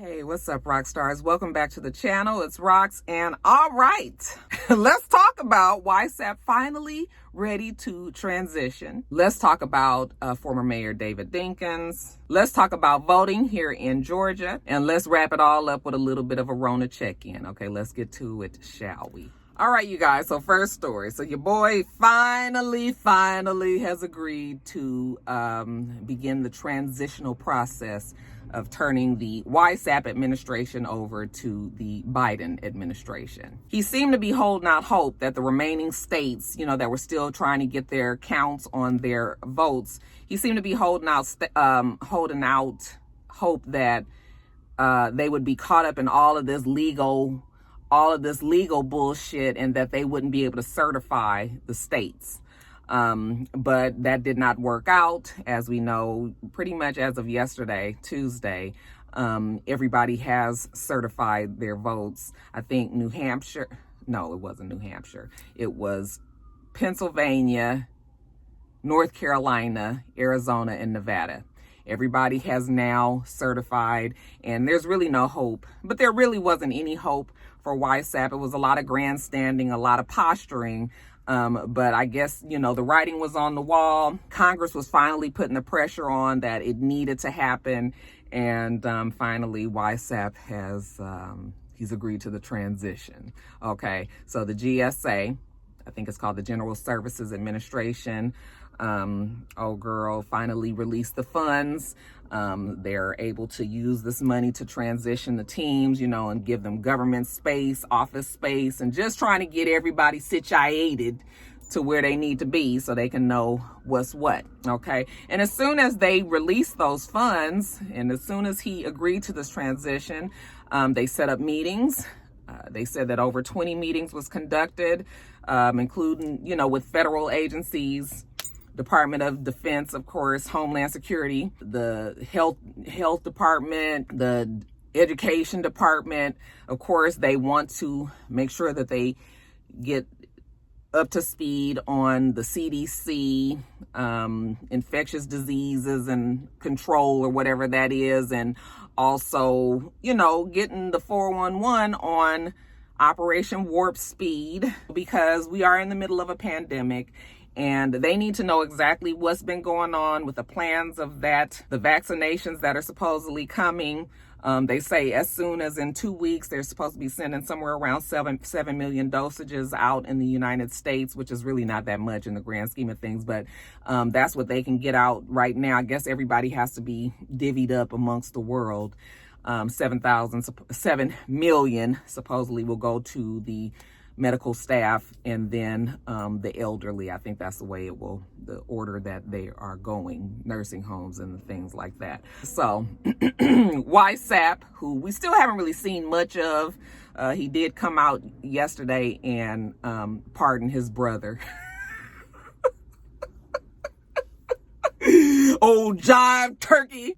Hey, what's up, RoXSTARS? Welcome back to the channel. It's Rox, and all right, let's talk about why SAP finally ready to transition. Let's talk about former Mayor DavidDinkins. Let's talk about voting here in Georgia, and let's wrap it all up with a little bit of a Rona check-in. Okay, let's get to it, shall we? All right, you guys, so first story. So your boy finally has agreed to begin the transitional process of turning the YSAP administration over to the Biden administration. He seemed to be holding out hope that the remaining states, that were still trying to get their counts on their votes, he seemed to be holding out hope that they would be caught up in all of this legal bullshit and that they wouldn't be able to certify the states. But that did not work out. As we know, pretty much as of yesterday, Tuesday, everybody has certified their votes. I think New Hampshire, no, it wasn't New Hampshire. It was Pennsylvania, North Carolina, Arizona, and Nevada. Everybody has now certified, and there's really no hope. But there really wasn't any hope for YSAP. It was a lot of grandstanding, a lot of posturing. But I guess, the writing was on the wall. Congress was finally putting the pressure on that it needed to happen. And finally, YSAP has, he's agreed to the transition. Okay, so the GSA, I think it's called the General Services Administration, finally released the funds. They're able to use this money to transition the teams, and give them government space, office space, and just trying to get everybody situated to where they need to be so they can know what's what, okay? And as soon as they released those funds, and as soon as he agreed to this transition, they set up meetings. They said that over 20 meetings was conducted, including, with federal agencies, Department of Defense, of course, Homeland Security, the health department, the education department. Of course, they want to make sure that they get up to speed on the CDC, infectious diseases and control, or whatever that is. And also, getting the 411 on Operation Warp Speed, because we are in the middle of a pandemic. And they need to know exactly what's been going on with the plans of that, the vaccinations that are supposedly coming. They say as soon as in 2 weeks, they're supposed to be sending somewhere around 7 million dosages out in the United States, which is really not that much in the grand scheme of things. But that's what they can get out right now. I guess everybody has to be divvied up amongst the world. 7 million supposedly will go to the medical staff, and then the elderly. I think that's the way the order that they are going, nursing homes and things like that. So YSAP, who we still haven't really seen much of, he did come out yesterday and pardon his brother. Old Jive Turkey.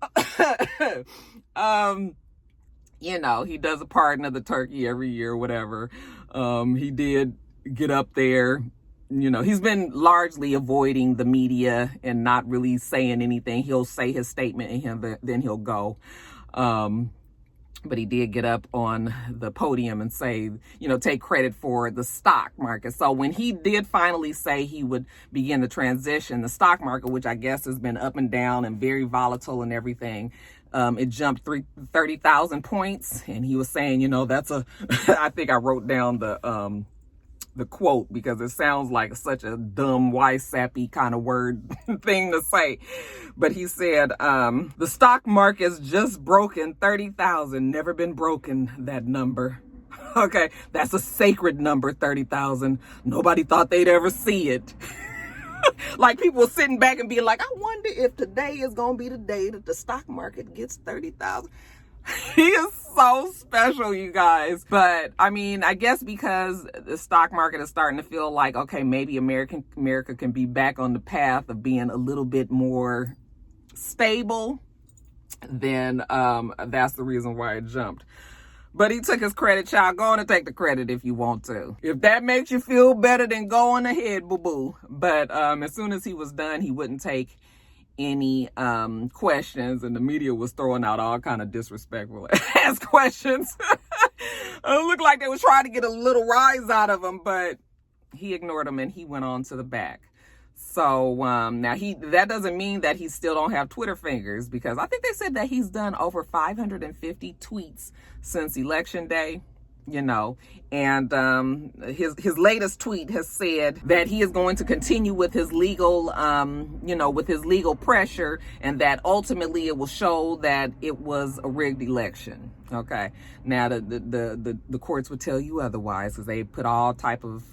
He does a pardon of the turkey every year, whatever. He did get up there. He's been largely avoiding the media and not really saying anything. He'll say his statement and then he'll go. But he did get up on the podium and say, take credit for the stock market. So when he did finally say he would begin the transition, the stock market, which I guess has been up and down and very volatile and everything, it jumped 30,000 points. And he was saying, I think I wrote down the quote because it sounds like such a dumb, YSAP-y kind of word thing to say. But he said, the stock market's just broken 30,000, never been broken, that number. Okay, that's a sacred number, 30,000. Nobody thought they'd ever see it. Like people sitting back and being like, I wonder if today is going to be the day that the stock market gets 30,000. He is so special, you guys. But I guess because the stock market is starting to feel like, okay, maybe America can be back on the path of being a little bit more stable, then that's the reason why it jumped. But he took his credit, child. Go on and take the credit if you want to. If that makes you feel better, then go on ahead, boo-boo. But as soon as he was done, he wouldn't take any questions, and the media was throwing out all kind of disrespectful ass questions. It looked like they were trying to get a little rise out of him, but he ignored them and he went on to the back. So now that doesn't mean that he still don't have Twitter fingers, because I think they said that he's done over 550 tweets since election day. You know, and his latest tweet has said that he is going to continue with his legal, with his legal pressure, and that ultimately it will show that it was a rigged election. Okay, now the courts would tell you otherwise, because they put all type of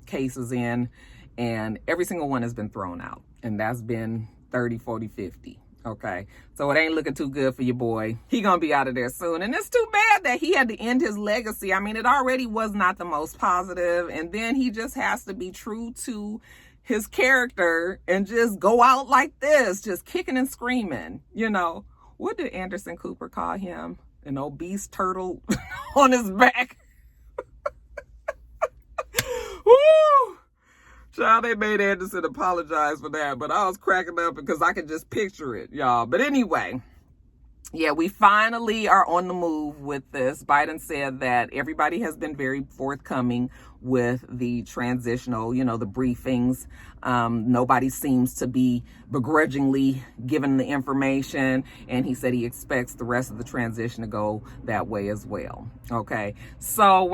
cases in, and every single one has been thrown out, and that's been 30, 40, 50. Okay, so it ain't looking too good for your boy. He gonna be out of there soon, and it's too bad that he had to end his legacy. I mean, it already was not the most positive, and then he just has to be true to his character and just go out like this, just kicking and screaming. You know, what did Anderson Cooper call him? An obese turtle on his back. Woo! Child, they made Anderson apologize for that, but I was cracking up because I could just picture it, y'all. But anyway, yeah, we finally are on the move with this. Biden said that everybody has been very forthcoming with the transitional, the briefings. Nobody seems to be begrudgingly given the information, and he said he expects the rest of the transition to go that way as well. Okay, so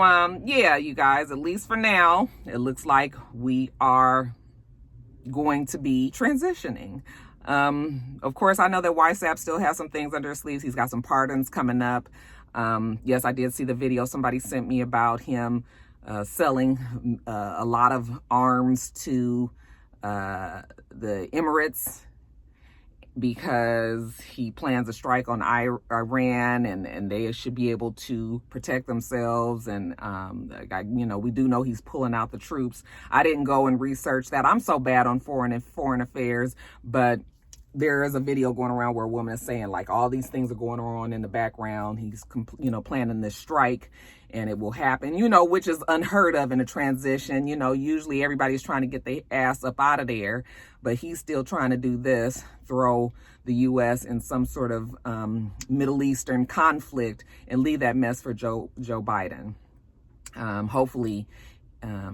yeah, you guys, at least for now, it looks like we are going to be transitioning. Of course, I know that YSAP still has some things under his sleeves. He's got some pardons coming up. Yes, I did see the video somebody sent me about him selling a lot of arms to the Emirates, because he plans a strike on Iran, and they should be able to protect themselves. And, we do know he's pulling out the troops. I didn't go and research that. I'm so bad on foreign affairs, but there is a video going around where a woman is saying, like, all these things are going on in the background. He's, planning this strike, and it will happen, which is unheard of in a transition. Usually everybody's trying to get their ass up out of there, but he's still trying to do this, throw the U.S. in some sort of Middle Eastern conflict and leave that mess for Joe Biden. Hopefully,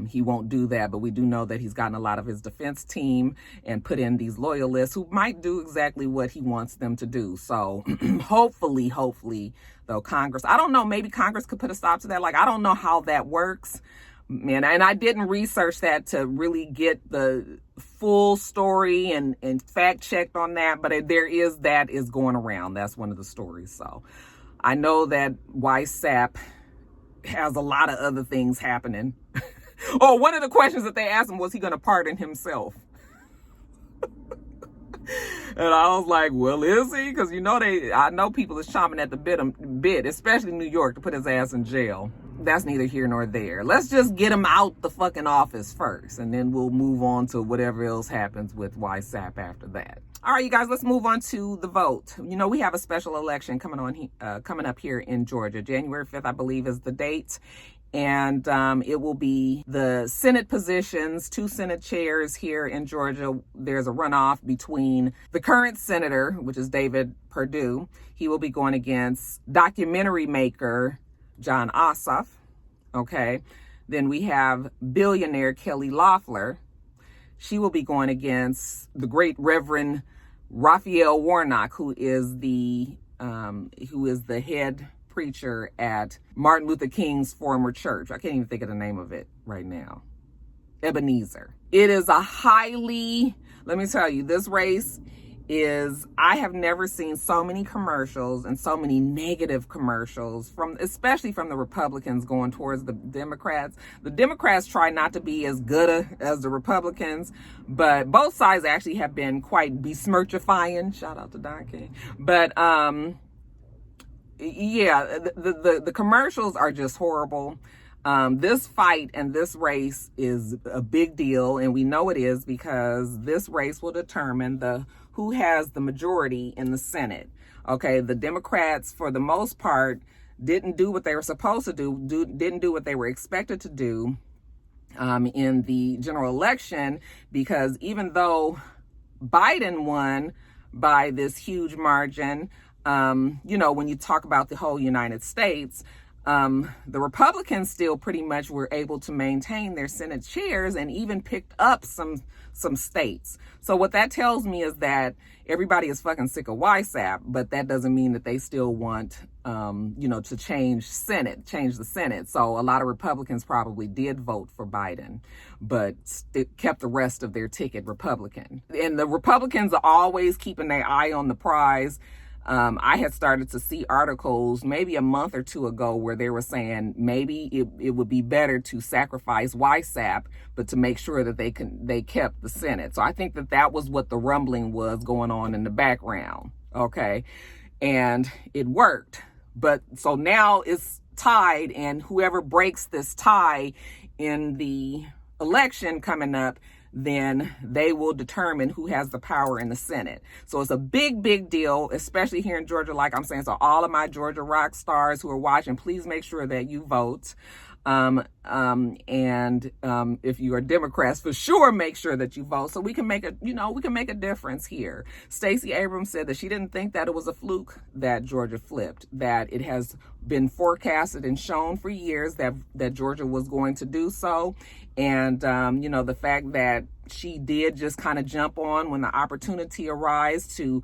he won't do that, but we do know that he's gotten a lot of his defense team and put in these loyalists who might do exactly what he wants them to do. So hopefully, though, Congress, I don't know, maybe Congress could put a stop to that. Like, I don't know how that works, man. And I didn't research that to really get the full story and fact checked on that, but that is going around. That's one of the stories. So I know that YSAP has a lot of other things happening. Oh, one of the questions that they asked him was he going to pardon himself? And I was like, well, is he? Because I know people is chomping at the bit, especially New York, to put his ass in jail. That's neither here nor there. Let's just get him out the fucking office first, and then we'll move on to whatever else happens with YSAP after that. All right, you guys, let's move on to the vote. We have a special election coming up here in Georgia. January 5th, I believe, is the date. And it will be the Senate positions, 2 Senate chairs here in Georgia. There's a runoff between the current senator, which is David Perdue. He will be going against documentary maker John Ossoff. Okay. Then we have billionaire Kelly Loeffler. She will be going against the great Reverend Raphael Warnock, who is the head preacher at Martin Luther King's former church. I can't even think of the name of it right now. Ebenezer. It is let me tell you, this race I have never seen so many commercials and so many negative commercials especially from the Republicans going towards the Democrats. The Democrats try not to be as good as the Republicans, but both sides actually have been quite besmirchifying. Shout out to Don King. But, yeah, the commercials are just horrible. This fight and this race is a big deal, and we know it is because this race will determine who has the majority in the Senate. Okay, the Democrats, for the most part, didn't do what they were supposed to didn't do what they were expected to do in the general election, because even though Biden won by this huge margin, you know, when you talk about the whole United States, the Republicans still pretty much were able to maintain their Senate chairs and even picked up some states. So what that tells me is that everybody is fucking sick of YSAP, but that doesn't mean that they still want, you know, to change the Senate. So a lot of Republicans probably did vote for Biden, but kept the rest of their ticket Republican. And the Republicans are always keeping their eye on the prize. I had started to see articles maybe a month or two ago where they were saying maybe it would be better to sacrifice YSAP, but to make sure that they kept the Senate. So I think that was what the rumbling was going on in the background. Okay. And it worked. But so now it's tied, and whoever breaks this tie in the election coming up, then they will determine who has the power in the Senate. So it's a big, big deal, especially here in Georgia, like I'm saying. So all of my Georgia rock stars who are watching, please make sure that you vote. If you are Democrats, for sure, make sure that you vote so we can make a difference here. Stacey Abrams said that she didn't think that it was a fluke that Georgia flipped, that it has been forecasted and shown for years that Georgia was going to do so. And, you know, the fact that she did just kind of jump on when the opportunity arose to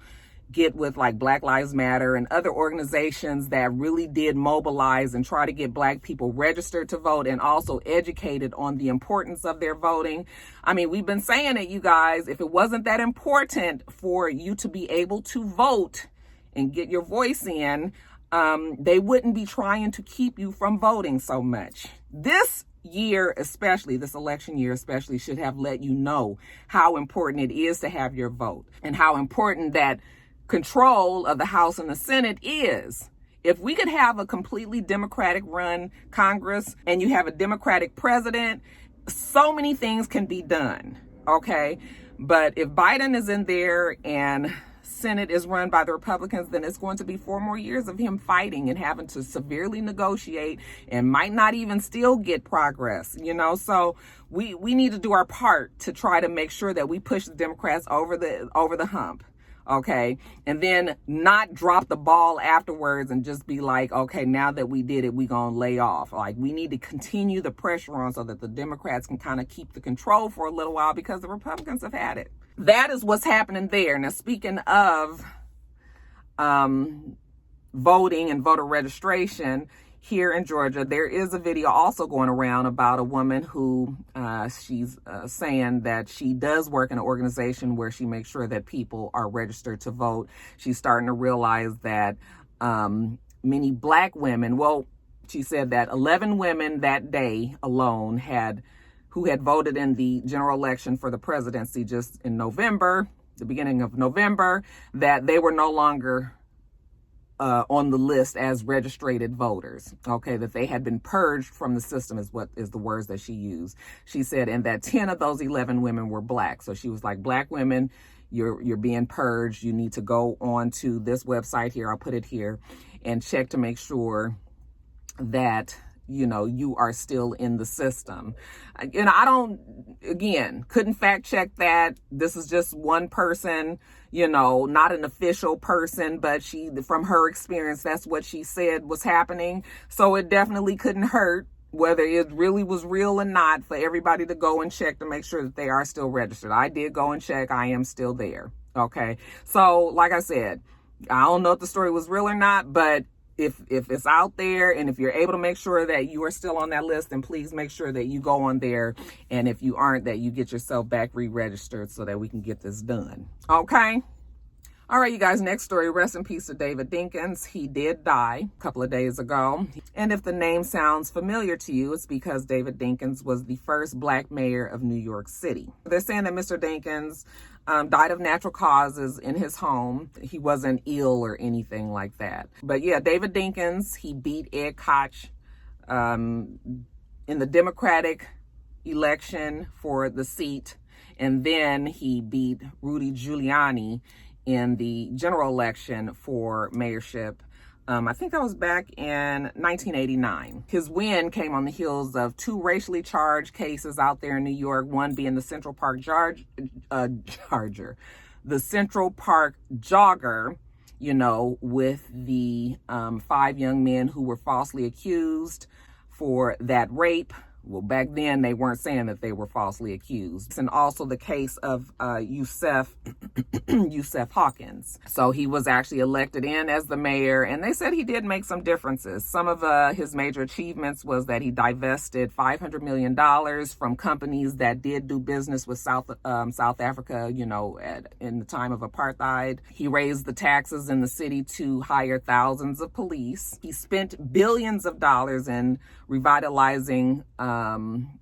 get with like Black Lives Matter and other organizations that really did mobilize and try to get Black people registered to vote and also educated on the importance of their voting. I mean, we've been saying it, you guys. If it wasn't that important for you to be able to vote and get your voice in, they wouldn't be trying to keep you from voting so much. This year, especially this election year especially, should have let you know how important it is to have your vote and how important that control of the House and the Senate is. If we could have a completely Democratic run Congress and you have a Democratic president, so many things can be done. Okay. But if Biden is in there and Senate is run by the Republicans, then it's going to be 4 more years of him fighting and having to severely negotiate and might not even still get progress, you know. So we need to do our part to try to make sure that we push the Democrats over the hump. Okay. And then not drop the ball afterwards and just be like, okay, now that we did it, we gonna lay off. Like, we need to continue the pressure on so that the Democrats can kind of keep the control for a little while, because the Republicans have had it. That is what's happening there. Now, speaking of voting and voter registration here in Georgia, there is a video also going around about a woman who she's saying that she does work in an organization where she makes sure that people are registered to vote. She's starting to realize that many Black women, well, she said that 11 women that day alone who had voted in the general election for the presidency just in November, the beginning of November, that they were no longer on the list as registered voters. Okay, that they had been purged from the system is the words that she used. She said, and that 10 of those 11 women were Black. So she was like, Black women, you're being purged. You need to go on to this website here, I'll put it here, and check to make sure that, you know, you are still in the system. And I couldn't fact check that. This is just one person, you know, not an official person, but from her experience, that's what she said was happening. So it definitely couldn't hurt, whether it really was real or not, for everybody to go and check to make sure that they are still registered. I did go and check. I am still there. Okay. So like I said, I don't know if the story was real or not, but if it's out there and if you're able to make sure that you are still on that list, then please make sure that you go on there. And if you aren't, that you get yourself back re-registered so that we can get this done. Okay. All right, you guys, next story. Rest in peace to David Dinkins. He did die a couple of days ago. And if the name sounds familiar to you, it's because David Dinkins was the first Black mayor of New York City. They're saying that Mr. Dinkins died of natural causes in his home. He wasn't ill or anything like that. But yeah, David Dinkins, he beat Ed Koch in the Democratic election for the seat. And then he beat Rudy Giuliani in the general election for mayorship. I think that was back in 1989. His win came on the heels of 2 racially charged cases out there in New York, one being the Central Park Charger. the Central Park jogger, you know, with the 5 young men who were falsely accused for that rape. Well, back then they weren't saying that they were falsely accused. And also the case of Yusef Hawkins. So he was actually elected in as the mayor, and they said he did make some differences. Some of his major achievements was that he divested $500 million from companies that did do business with South Africa, you know, in the time of apartheid. He raised the taxes in the city to hire thousands of police. He spent billions of dollars in revitalizing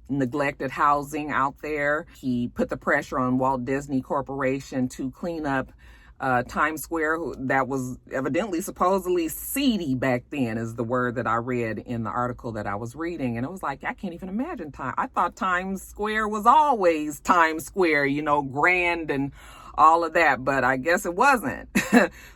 neglected housing out there. He put the pressure on Walt Disney Corporation to clean up Times Square, that was evidently supposedly seedy back then, is the word that I read in the article that I was reading. And it was like, I can't even imagine I thought Times Square was always Times Square, you know, grand and all of that, but I guess it wasn't.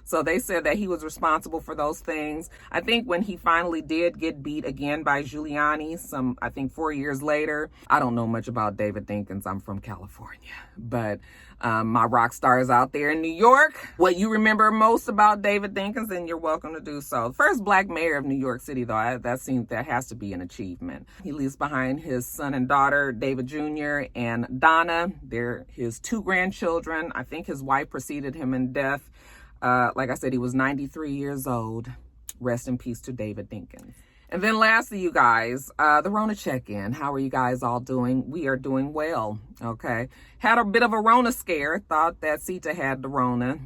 So they said that he was responsible for those things. I think when he finally did get beat again by Giuliani, I think 4 years later, I don't know much about David Dinkins. I'm from California, but my rock stars out there in New York, what you remember most about David Dinkins, then you're welcome to do so. First Black mayor of New York City, though, that has to be an achievement. He leaves behind his son and daughter, David Jr. and Donna. They're his 2 grandchildren. I think his wife preceded him in death. Like I said, he was 93 years old. Rest in peace to David Dinkins. And then lastly, you guys, the Rona check-in. How are you guys all doing? We are doing well, okay? Had a bit of a Rona scare. Thought that Sita had the Rona.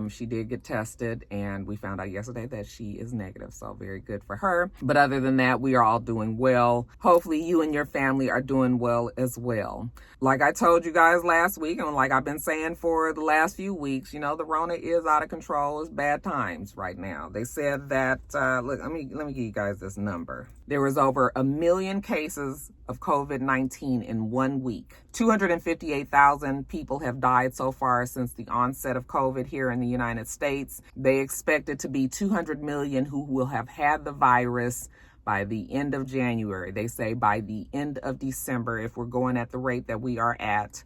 She did get tested, and we found out yesterday that she is negative, so very good for her. But other than that, we are all doing well. Hopefully you and your family are doing well as well. Like I told you guys last week, and like I've been saying for the last few weeks, you know, the Rona is out of control. It's bad times right now. They said that, look, let me give you guys this number. There was over 1 million cases of COVID-19 in 1 week. 258,000 people have died so far since the onset of COVID here in the United States. They expect it to be 200 million who will have had the virus by the end of January. They say by the end of December, if we're going at the rate that we are at,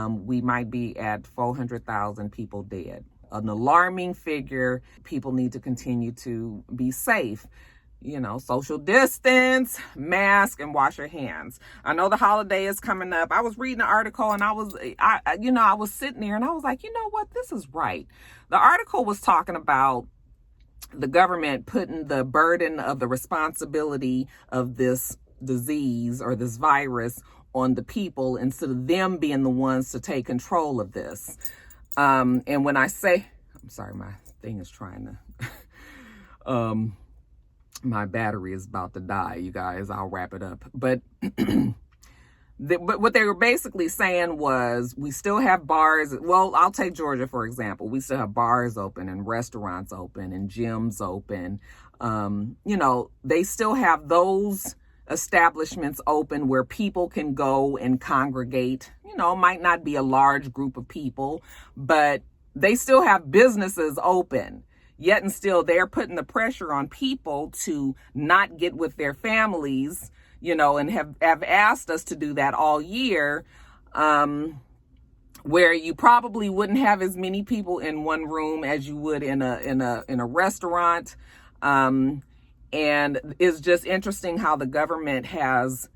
we might be at 400,000 people dead. An alarming figure. People need to continue to be safe. You know, social distance, mask, and wash your hands. I know the holiday is coming up. I was reading an article and I was sitting there and I was like, you know what? This is right. The article was talking about the government putting the burden of the responsibility of this disease or this virus on the people instead of them being the ones to take control of this. And when I say, I'm sorry, my thing is trying to, my battery is about to die, you guys. I'll wrap it up. But but what they were basically saying was we still have bars. Well, I'll take Georgia, for example. We still have bars open and restaurants open and gyms open. You know, they still have those establishments open where people can go and congregate. You know, might not be a large group of people, but they still have businesses open. Yet and still, they're putting the pressure on people to not get with their families, you know, and have asked us to do that all year, where you probably wouldn't have as many people in one room as you would in a restaurant. And it's just interesting how the government has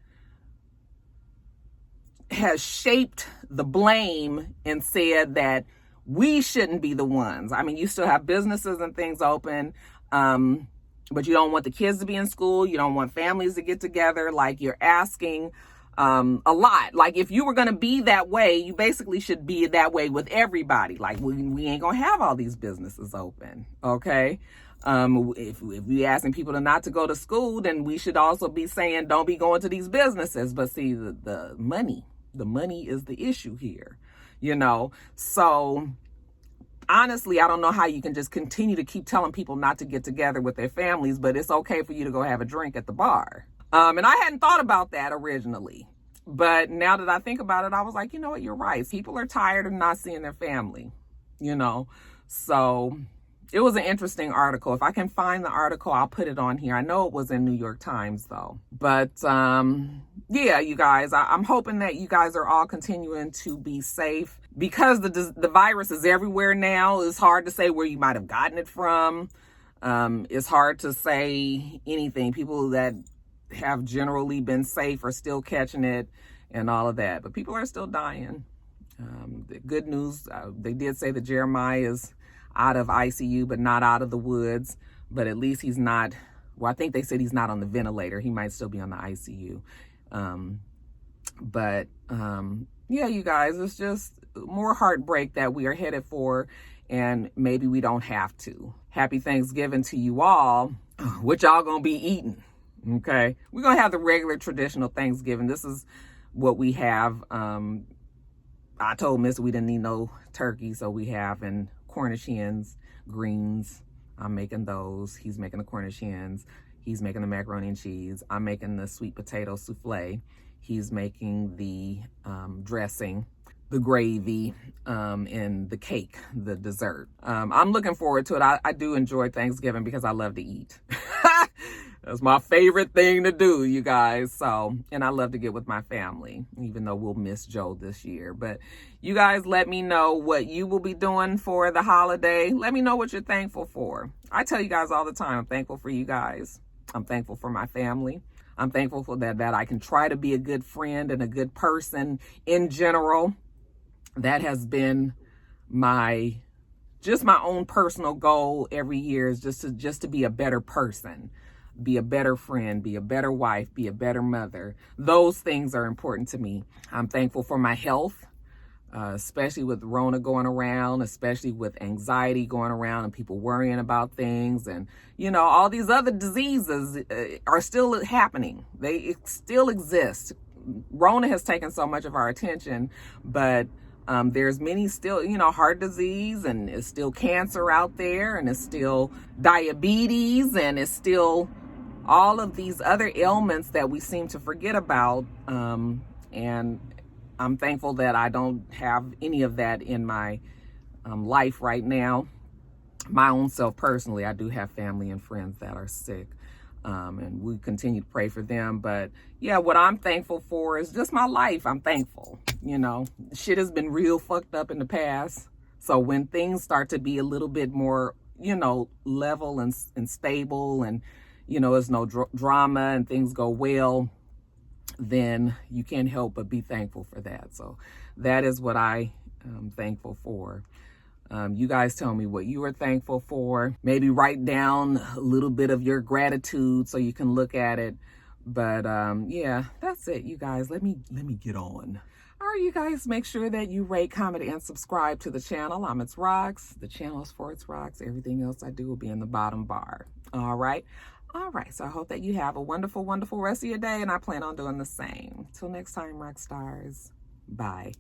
shaped the blame and said that we shouldn't be the ones. I mean, you still have businesses and things open, but you don't want the kids to be in school. You don't want families to get together. Like, you're asking a lot. Like, if you were going to be that way, you basically should be that way with everybody. Like, we ain't going to have all these businesses open, okay? If we asking people to not to go to school, then we should also be saying don't be going to these businesses. But see, the money is the issue here. You know, so honestly, I don't know how you can just continue to keep telling people not to get together with their families, but it's okay for you to go have a drink at the bar. And I hadn't thought about that originally, but now that I think about it, I was like, you know what, you're right. People are tired of not seeing their family, you know, so it was an interesting article. If I can find the article, I'll put it on here. I know it was in New York Times though. But yeah, you guys, I'm hoping that you guys are all continuing to be safe, because the virus is everywhere now. It's hard to say where you might have gotten it from. It's hard to say anything. People that have generally been safe are still catching it and all of that, but people are still dying. The good news, they did say that Jeremiah is out of ICU, but not out of the woods. But at least he's not, well, I think they said he's not on the ventilator. He might still be on the ICU. Yeah, you guys, it's just more heartbreak that we are headed for, and maybe we don't have to. Happy Thanksgiving to you all. What y'all gonna be eating? Okay, we're gonna have the regular traditional Thanksgiving. This is what we have. I told Miss we didn't need no turkey, so we have Cornish hens, greens. I'm making those. He's making the Cornish hens. He's making the macaroni and cheese. I'm making the sweet potato souffle. He's making the dressing, the gravy, and the cake, the dessert. I'm looking forward to it. I do enjoy Thanksgiving because I love to eat. That's my favorite thing to do, you guys. So, and I love to get with my family, even though we'll miss Joe this year. But you guys, let me know what you will be doing for the holiday. Let me know what you're thankful for. I tell you guys all the time, I'm thankful for you guys. I'm thankful for my family. I'm thankful for that I can try to be a good friend and a good person in general. That has been my own personal goal every year, is just to be a better person, be a better friend, be a better wife, be a better mother. Those things are important to me. I'm thankful for my health, especially with Rona going around, especially with anxiety going around and people worrying about things. And, you know, all these other diseases are still happening. They still exist. Rona has taken so much of our attention, but there's many still, you know, heart disease, and it's still cancer out there, and it's still diabetes, and it's still all of these other ailments that we seem to forget about. And I'm thankful that I don't have any of that in my life right now. My own self personally, I do have family and friends that are sick. And we continue to pray for them. But yeah, what I'm thankful for is just my life. I'm thankful. You know, shit has been real fucked up in the past. So when things start to be a little bit more, you know, level and stable, and, you know, there's no drama and things go well, then you can't help but be thankful for that. So that is what I am thankful for. You guys tell me what you are thankful for. Maybe write down a little bit of your gratitude so you can look at it. But yeah, that's it, you guys. Let me get on. All right, you guys, make sure that you rate, comment, and subscribe to the channel. I'm It's Rox. The channel is for It's Rox. Everything else I do will be in the bottom bar. All right. So I hope that you have a wonderful, wonderful rest of your day, and I plan on doing the same. Till next time, ROXSTARS. Bye.